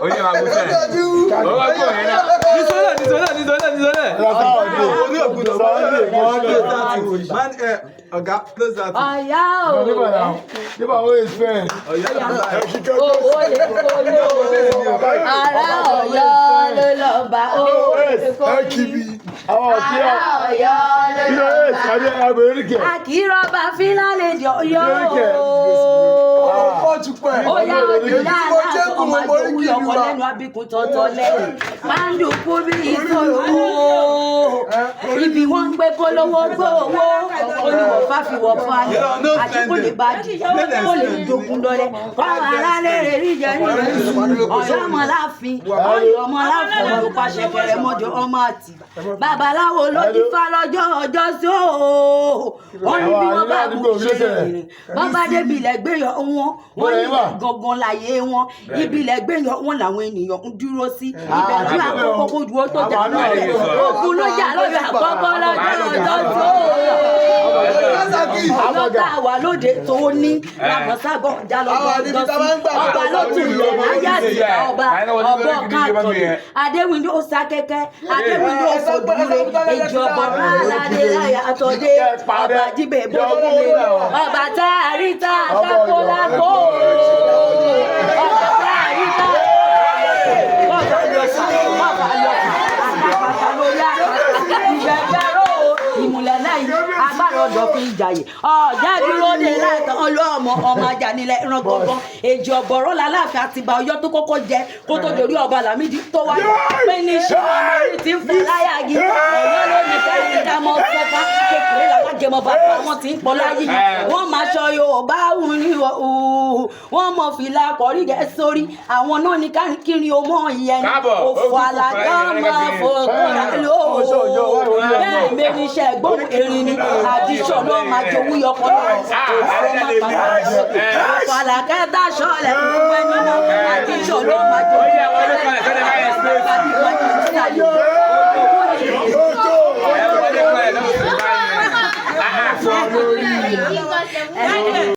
Oye, va a gustar. Akírọ̀bà fílàlẹ̀ yọ̀ Oya ọmọ àjòwú ọkọ̀ lẹ́nu abíkun tọ́tọ́ lẹ́yìn. Máa ń dùnkú bí ìṣòro. Ibi wọ́n ń gbé kólówó gbówó. Olùwọ̀ fáfiwọ̀ fáyé. Àti kò lè bá jì. Kò lè dogun lọ́lẹ̀. Kọ́wọ́ alálẹ̀ rẹ̀ rí jẹ́ nílẹ̀. Ọ̀yọ́ ọmọ láàfin. Ọ̀yọ́ ọmọ láàfin. Ọmọ pàṣẹ kẹrẹ mọ́jọ ọmọ àti. Babaláwo ló ti fá lọ́jọ́ ọjọ́ sí òó. Wọ́n ní bí wọ́n bá bú ṣe rìn. Wọ́n bá débi ilẹ̀ gbé yọ wọn. Wọ́n ní gangan láyé wọn. Ibi ilẹ̀ gbé yọ wọn làwọn ènìyàn ń dúró sí. Ìbẹ̀jú àkọ́kọ́ kó dúró tó jà lọ́rẹ̀. Ogun ló jà lọ́rẹ̀ àkọ́kọ́ lọ́jọ́ ọjọ́ sí òó. Lọ́tà wà lóde tó ní. Làmọ́ságbọ̀n já lọ́jọ́ ọjọ́ sí. Ọba ló tún lọ láyàtì ọba ọbọ̀ káàkiri. Adéwìndó sákẹ́kẹ́. Adéwìndó fòdúré. Èjì ọ̀bọ̀ aládé láyà àtọ̀dé. Ọba jíbẹ̀ bọ́dúré. Ọba táàríta kákólákó. Ọba táàríta. Ọba lọ́sà. Ọba lọ́sà. Àtàkàtà lórí àkàtà. Ìgbẹ̀gbẹ̀rọ ìmùlẹ̀ lẹ́yìn. Agbára ọ̀dọ̀ fi ìjàyè. Ọ̀já dúró dé láìtàn ọlọ́mọ ọmọ ajá nílẹ̀ ìran gbọ̀ngàn. Èjì ọ̀bọ̀rọ̀ làláàfin àtìbà Ọ̀yọ́ tó kọ́kọ́ jẹ kó tó dorí ọba Lámídì tó wáyé. Pé ní ṣé ọmọ orí ti ń fún láyà yìí. Ọ̀yọ́ ló ní kẹ́rin ká mọ́ fọ́fá. Kékeré làwọn jẹmọ bàbá wọn ti ń pọ̀ láyé. Wọ́n máa ṣọ Yorùbá hùn ní wọ́n mọ̀ fìlà kọ̀rí gẹ̀ sórí. Àwọn náà ní kiri o mọ̀ ìyẹn ni. Òfò àlàkà máa fò kúrò lóòó. Bẹ́ẹ̀ mẹ́rin iṣẹ́ gbóhùn erin ni. Àdìsọ̀ ló máa jowú yọkọ̀ náà. Òfò àlàkà dáṣọ lẹ̀ fún ẹni náà. Àdìsọ̀ ló máa jowú yọkọ̀ náà.